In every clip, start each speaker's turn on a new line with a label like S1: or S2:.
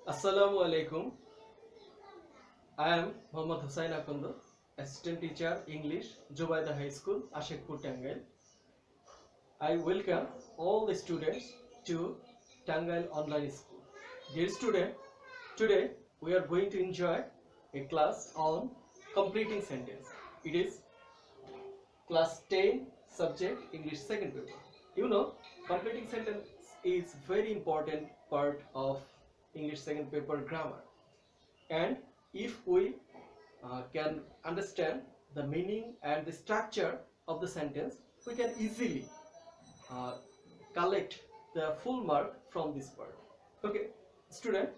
S1: Assalamu alaikum. I am Hossain Akanda, Assistant Teacher English, Jobaida High School, Ashekpur, Tangail. I welcome all the students to Tangail Online School. Dear student, today we are going to enjoy a class on completing sentence. It is class 10 subject English second paper. You know, completing sentence is very important part of English second paper grammar. And if we can understand the meaning and the structure of the sentence, we can easily collect the full mark from this part. Okay, student,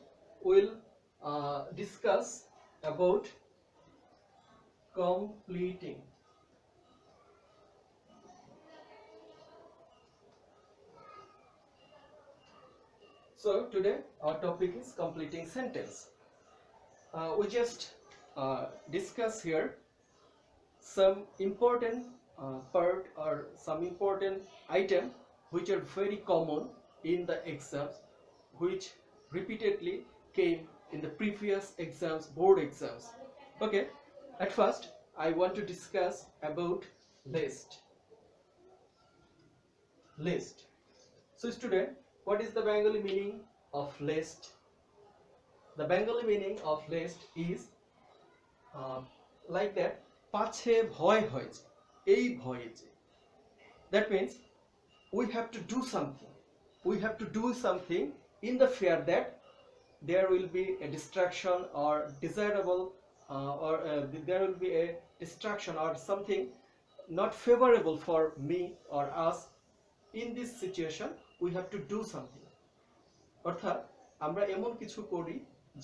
S1: we'll discuss about completing. So today our topic is completing sentence. We just discuss here some important part or some important item which are very common in the exams, which repeatedly came in the previous exams, board exams. Okay, at first I want to discuss about list. So student, what is the Bengali meaning of list? The Bengali meaning of list is like that, পাছে ভয় হয়েছে, এই ভয়েছে. That means we have to do something. We have to do something in the fear that there will be a distraction or desirable there will be a distraction or something not favorable for me or us. In this situation we have to do something. অর্থাৎ আমরা এমন কিছু করি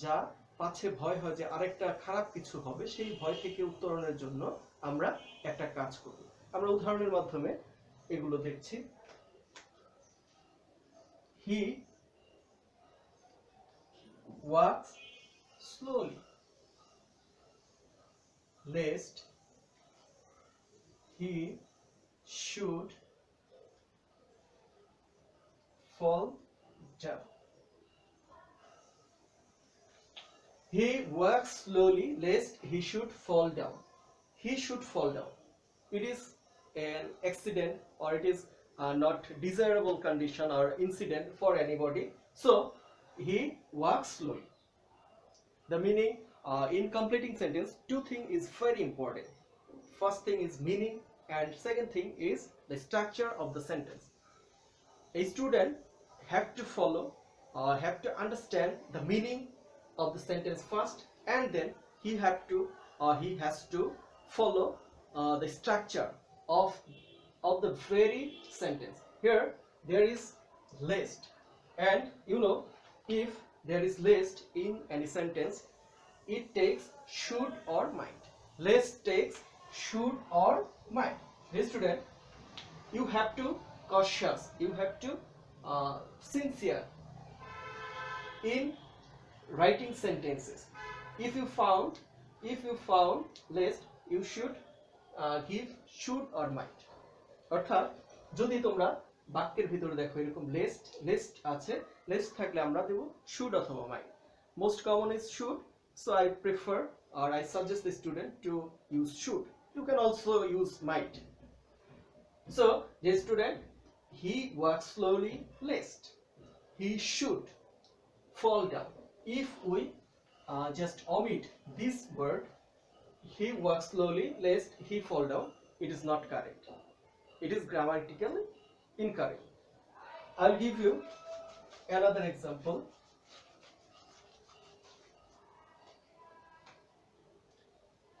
S1: যা পাছে ভয় হয় যে আরেকটা খারাপ কিছু হবে, সেই ভয় থেকে উত্তরণের জন্য আমরা একটা কাজ করি. আমরা উদাহরণের মাধ্যমে এগুলো দেখছি. He walks slowly lest he should fall down. He walks slowly lest he should fall down. He should fall down. It is an accident or it is not desirable condition or incident for anybody. So he walks slowly. The meaning in completing sentence, two things is very important. First thing is meaning and second thing is the structure of the sentence. A student have to follow or have to understand the meaning of the sentence first, and then he has to follow the structure of the very sentence. Here there is list, and you know, if there is list in any sentence, it takes should or might. List takes should or might. Dear student, you have to cautious, you have to sincere in writing sentences. If you found list, you should give should or might. অর্থাৎ যদি তোমরা বাক্যের ভিতরে দেখো এরকম list আছে, list থাকলে আমরা দেব should অথবা might. Most common is should, so I prefer or I suggest the student to use should. You can also use might. So the student, he walks slowly lest he should fall down. If we just omit this word, he walks slowly lest he fall down, it is not correct. It is grammatically incorrect. I'll give you another example.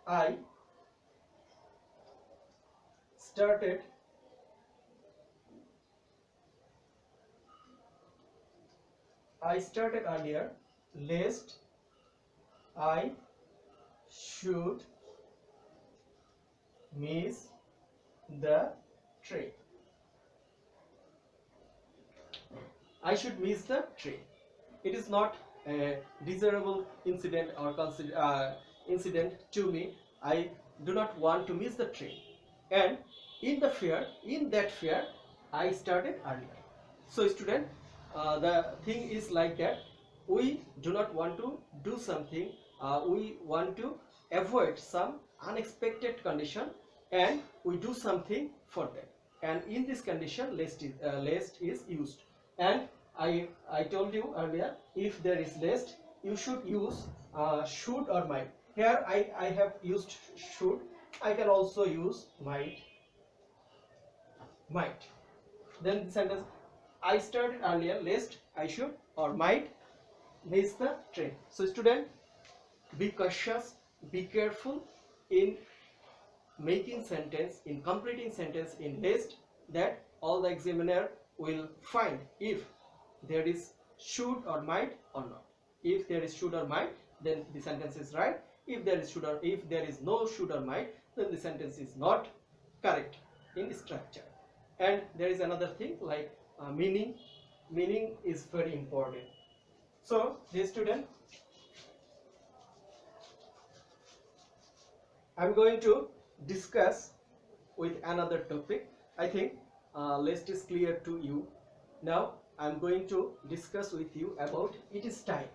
S1: I started earlier lest I should miss the train. I should miss the train. It is not a desirable incident or incident to me. I do not want to miss the train, and in that fear I started earlier. So student, the thing is like that, we do not want to do something, we want to avoid some unexpected condition, and we do something for that, and in this condition lest is used. And I told you earlier, if there is lest, you should use should or might. Here I have used should. I can also use might. Then the sentence I started earlier, lest, I should, or might miss the train. So student, be cautious, be careful in making sentence, in completing sentence in list, that all the examiner will find if there is should or might or not. If there is should or might, then the sentence is right. If there is no should or might, then the sentence is not correct in structure. And there is another thing like meaning. Meaning is very important. So, dear student, I am going to discuss with another topic. I think list is clear to you. Now I am going to discuss with you about it is time.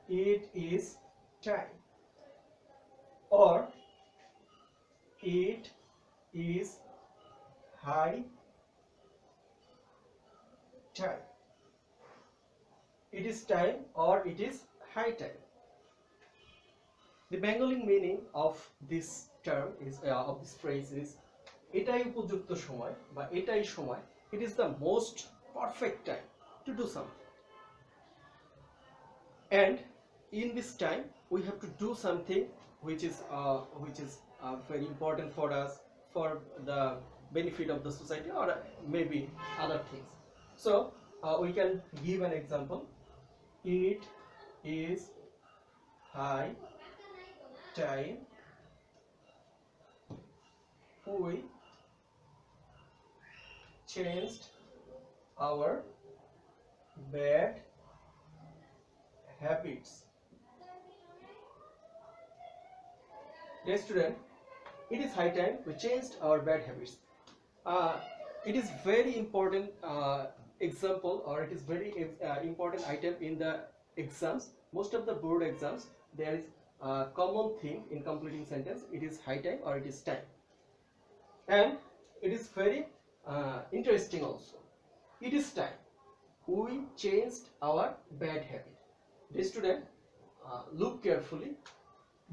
S1: It is time, or it is high time. It is time or it is high time. The Bengali meaning of this term is of this phrase is etai upojukto shomoy ba etai shomoy. It is the most perfect time to do something, and in this time we have to do something which is very important for us, for the benefit of the society, or maybe other things. So we can give an example. It is high time we changed our bad habits. Dear student, it is high time we changed our bad habits. It is very important example, or it is very important item in the exams. Most of the board exams, there is a common thing in completing sentence. It is high time or it is time, and it is very interesting also. It is time we changed our bad habit. Dear student, look carefully.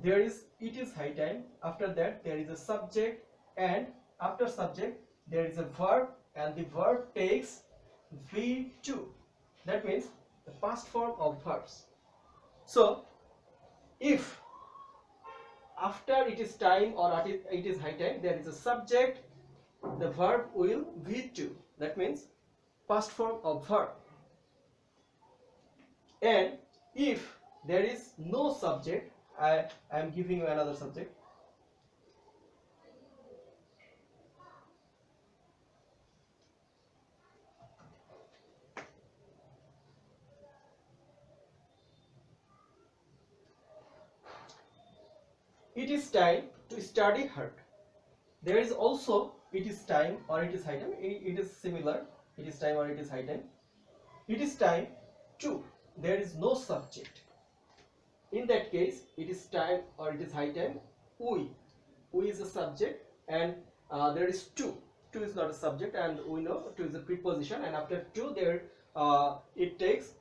S1: There is it is high time. After that there is a subject, and after subject there is a verb, and the verb takes V2. That means the past form of verbs. So if after it is time or it is high time, there is a subject, the verb will V2. That means past form of verb. And if there is no subject, I am giving you another subject. It is time to study hard. There is also it is time or it is high time. It is similar. It is time or it is high time. It is time to. There is no subject. In that case, it is time or it is high time. We is a subject, and there is to. To is not a subject, and we know to is a preposition, and after to there it takes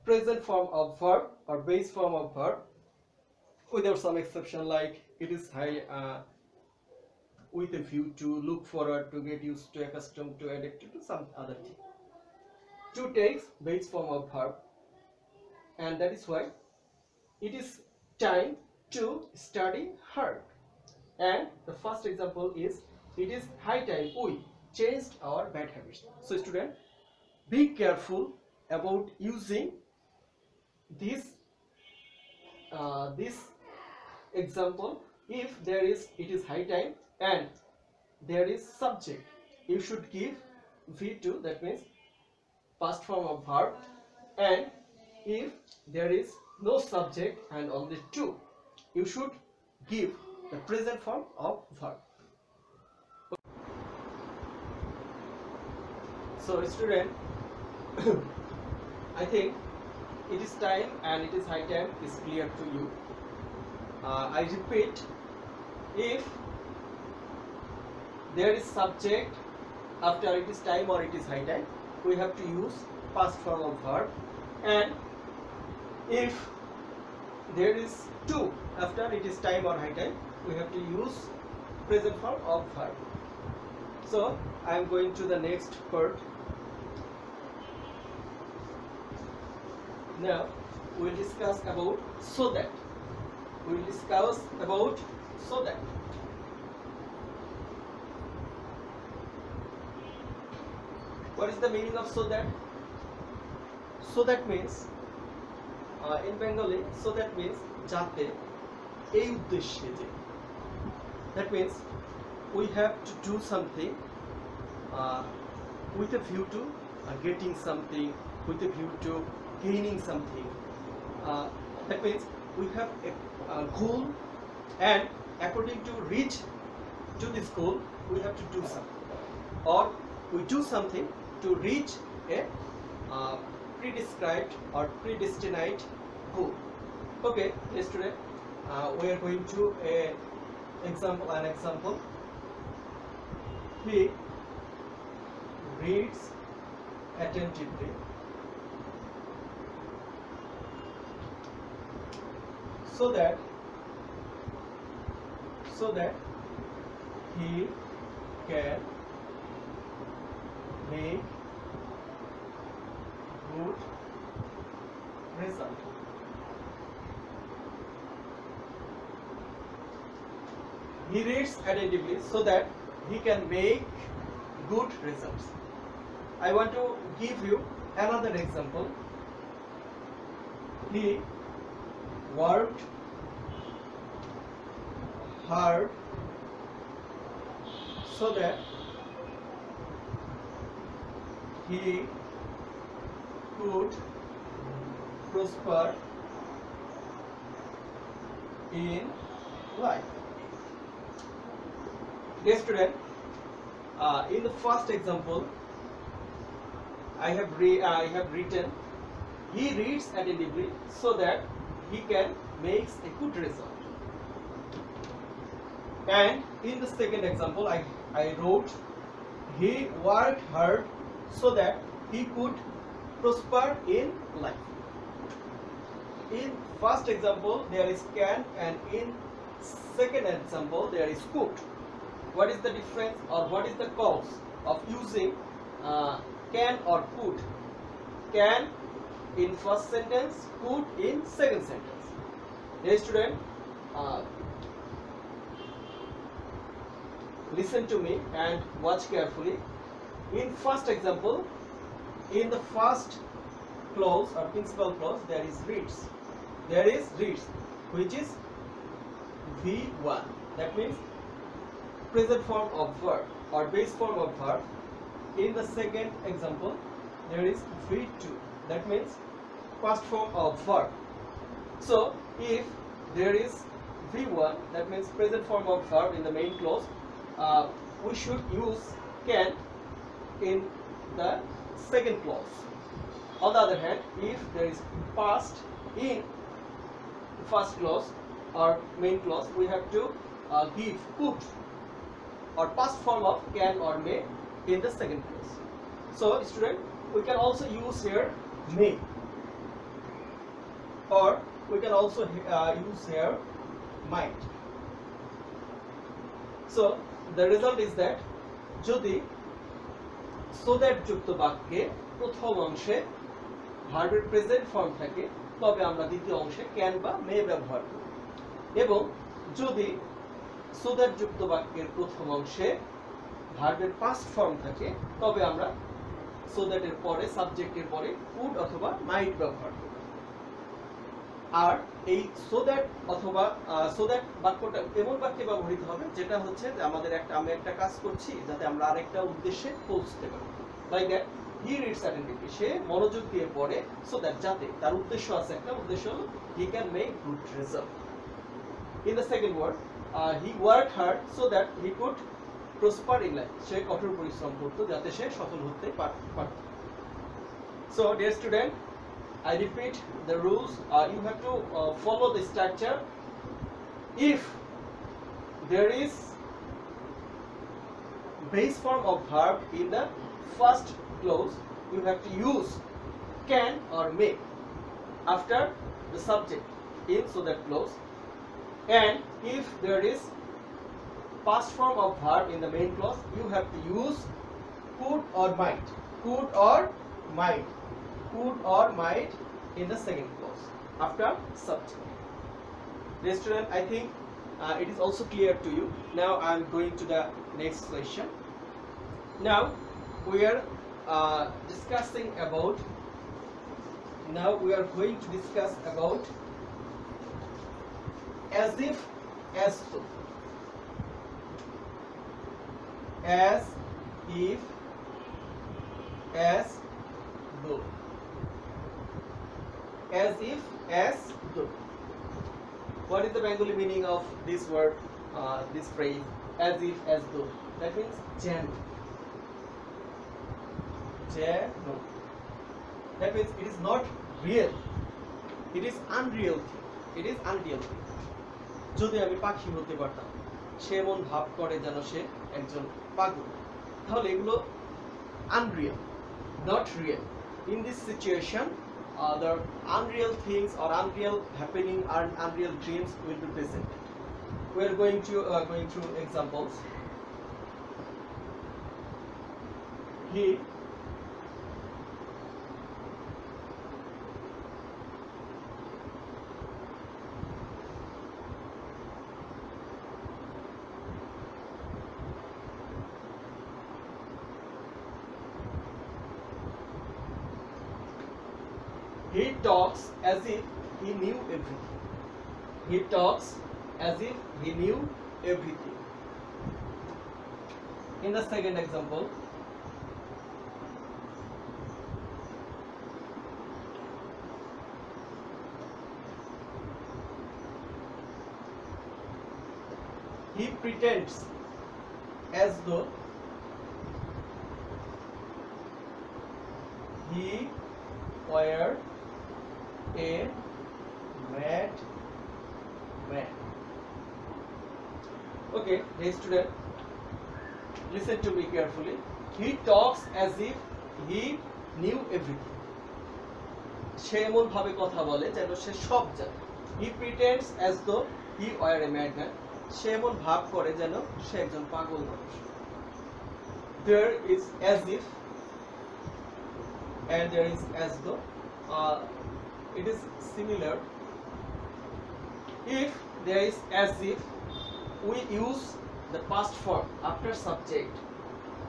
S1: present form of verb or base form of verb, without some exception, like it is high with a view to, look forward to, get used to, accustomed to, addicted to, some other thing. To takes base form of verb, and that is why it is time to study hard. And the first example is it is high time we changed our bad habits. So student, be careful about using this example. If there is it is high time and there is subject, you should give V2, that means past form of verb. And if there is no subject and only to, you should give the present form of verb. So student, I think time and it is high time is clear to you. I repeat, if there is subject after it is time or it is high time, we have to use past form of verb, and if there is to after it is time or high time, we have to use present form of verb. So I am going to the next part. Now we will discuss about so that. We will discuss about so that. What is the meaning of so that? So that means in Bengali, so that means jate ei uddeshye je. That means we have to do something with a view to getting something, with a view to gaining something. That means we have a goal, and according to reach to this goal, we have to do something, or we do something to reach a prescribed or predestined goal. Okay, yesterday we are going to an example. He reads attentively so that he can make good result. He reads attentively so that he can make good results. I want to give you another example. He worked hard so that he could prosper in life. Dear student, in the first example, I have written he reads attentively so that he can make a good result. And in the second example, I wrote he worked hard so that he could prosper in life. In first example there is can, and in second example there is could. What is the difference, or what is the cause of using can or could? Can in first sentence, could in second sentence. Dear student, listen to me and watch carefully. In first example, in the first clause or principal clause, there is reads. There is reads, which is V1. That means present form of verb or base form of verb. In the second example, there is V2. That means past form of verb. So if there is V1, that means present form of verb in the main clause, we should use can in the second clause. On the other hand, if there is past in first clause or main clause, we have to give could or past form of can or may in the second clause. So student, we can also use here may, or we can also use here might. So the result is that যদি so that যুক্ত বাক্যে প্রথম অংশে ভার্বের present form থাকে, তবে আমরা দ্বিতীয় অংশে ক্যান বা মে ব্যবহার করি, এবং যদি so that যুক্ত বাক্যের প্রথম অংশে ভার্বের পাস্ট ফর্ম থাকে, তবে আমরা so that এর পরে সাবজেক্টের পরে would অথবা might ব্যবহার করি। আর এই so that অথবা so that বাক্যটা এমন বাক্যে ব্যবহৃত হবে যেটা হচ্ছে যে আমি একটা কাজ করছি যাতে আমরা আরেকটা উদ্দেশ্যে পৌঁছতে পারি। Like that he reads attentively, সে মনোযোগ দিয়ে পড়ে so that যাতে তার উদ্দেশ্য আছে, একটা উদ্দেশ্য হলো he can make good result. In the second word, he worked hard so that he could prosper in life, সে কঠোর পরিশ্রম করত যাতে সে সফল হতে পারত। So dear student, I repeat the rules. You have to follow the structure. If there is base form of verb in the first clause, you have to use can or may after the subject in so that clause. And if there is past form of verb in the main clause, you have to use could or might, could or might, could or might in the second clause after subject. Dear student, I think it is also clear to you. Now I am going to the next question. Now we are discussing about. Now we are going to discuss about as if, as though. As if, as though. As if, as though. What is the Bengali meaning of this word, this phrase, as if, as though? That means jano. Jano. That means it is not real. It is unreal thing. It is unreal thing. যদি আমি পাখি হতে পারতাম, সে এমন ভাব করে যেন সে একজন পাগল, তাহলে এগুলো unreal, not real. In this situation, the unreal things or unreal happening and unreal dreams will be present. We are going through examples. He talks as if he knew everything. He talks as if he knew everything. In the second example, he pretends as though he were a mad man. Okay, dear student, listen to me carefully. He talks as if he knew everything. সে এমন ভাবে কথা বলে যেন সে সব জানে. He pretends as though he were a mad man. সে এমন ভাব করে যেন সে একজন পাগল মানুষ. There is as if and there is as though. It is similar. If there is as if, we use the past form after subject.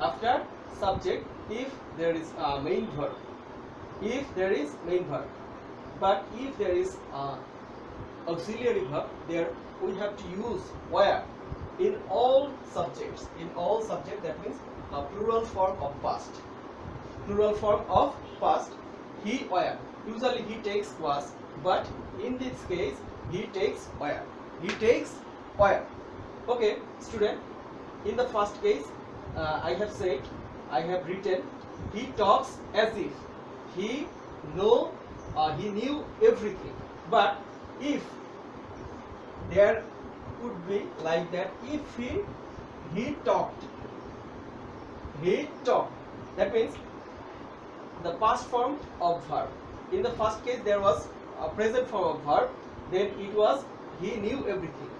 S1: After subject, if there is a main verb. If there is main verb. But if there is auxiliary verb, there we have to use where in all subjects. In all subjects, that means a plural form of past. Plural form of past. He where. Usually he takes was, but in this case he takes where. He takes where. Okay, student. In the first case, I have said, I have written, he talks as if he knew everything. But if there could be like that, if he talked. That means the past form of verb. In the first case there was a present form of verb, then it was he knew everything.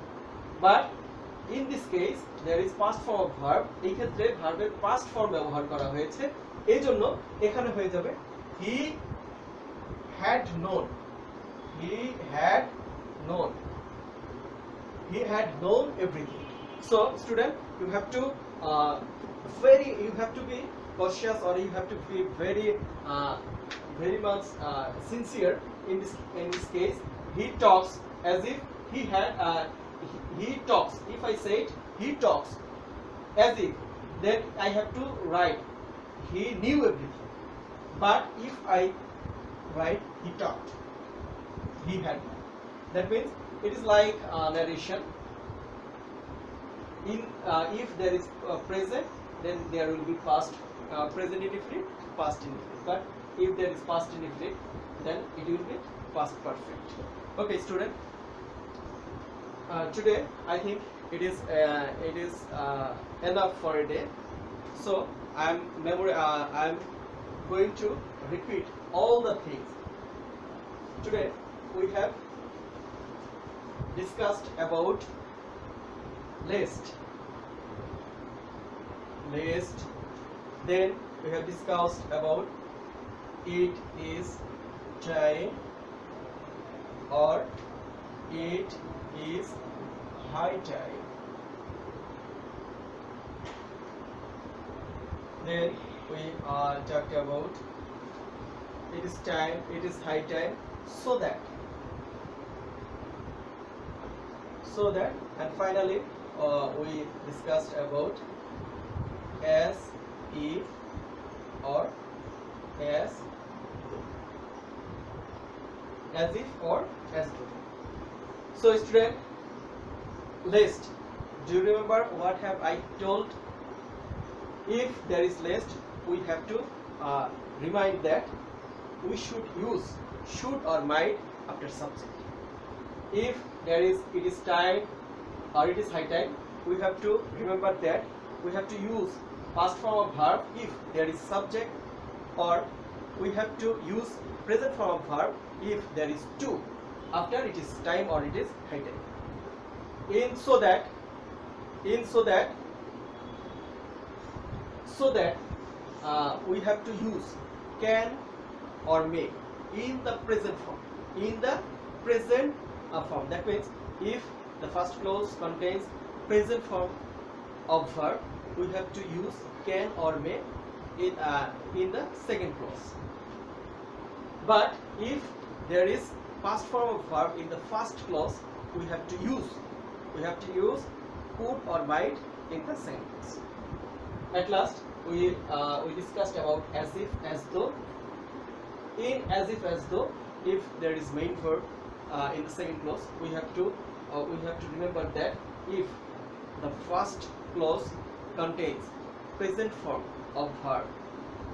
S1: But in this case there is past form of verb. এই ক্ষেত্রে ভার্বের past form ব্যবহার করা হয়েছে, এজন্য এখানে হয়ে যাবে he had known. He had known everything. So student, you have to be cautious, or you have to be very much sincere in this case. He talks as if he had he talks. If I say it, he talks as if, then I have to write he knew everything. But if I write he talked, he had, that means it is like narration. In if there is present, then there will be past present indefinite, past indefinite. But if there is past indefinite, then it will be past perfect. Okay, student. Today I think it is enough for a day. So I'm going to repeat all the things. Today we have discussed about list. Then we have discussed about it is time or it is high time. Then we talked about it is time, it is high time, so that, and finally we discussed about as if or as if or as though. So student, list, do you remember what have I told? If there is list, we have to remind that we should use should or might after subject. If there is it is time or it is high time, we have to remember that we have to use past form of verb if there is subject, or we have to use present form of verb if there is to after it is time or it is high time. So that we have to use can or may in the present form. That means if the first clause contains present form of verb, we have to use can or may in the second clause. But if there is past form of verb in the first clause, we have to use could or might in the second clause. At last we discussed about as if, as though. In as if, as though, if there is main verb in the second clause, we have to remember that if the first clause contains present form of verb,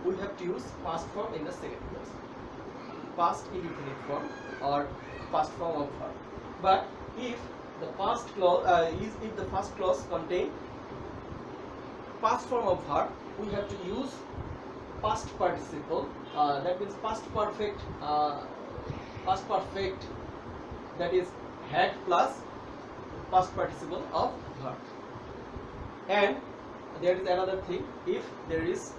S1: we have to use past form in the second clause, past indefinite form or past form of verb. But if the first clause contains past form of verb, we have to use past participle. That means past perfect. That is had plus past participle of verb. And there is another thing. If there is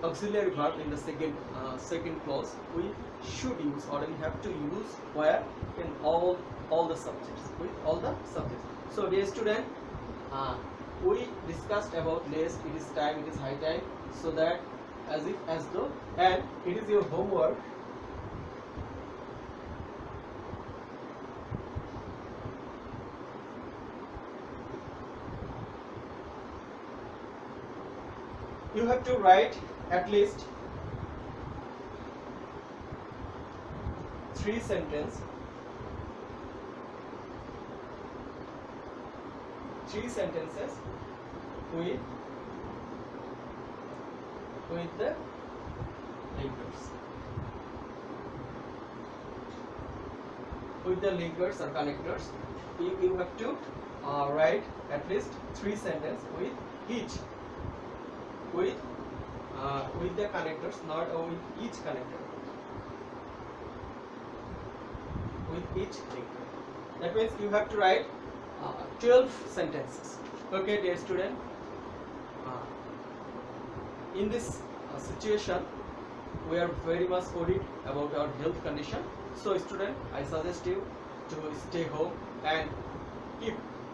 S1: auxiliary verb in the second clause, we should use, or we have to use where in all the subjects, with all the subjects. So dear student, we discussed about list, it is time, it is high time, so that, as if, as though, and it is your homework. You have to write at least 3 sentences with the linkers or connectors. You have to write at least 3 sentences with the connectors, not with each connector, with each linker. That means you have to write 12 sentences. Okay, dear student, in this situation we are very much worried about our health condition. So student, I suggest you to stay home and keep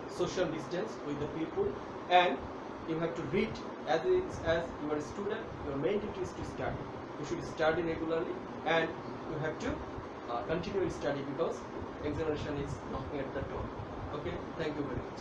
S1: social distance with the people, and you have to read. As you are a student, your main duty is to study. You should study regularly, and you have to continue study because examination is knocking at the door. Okay, thank you very much.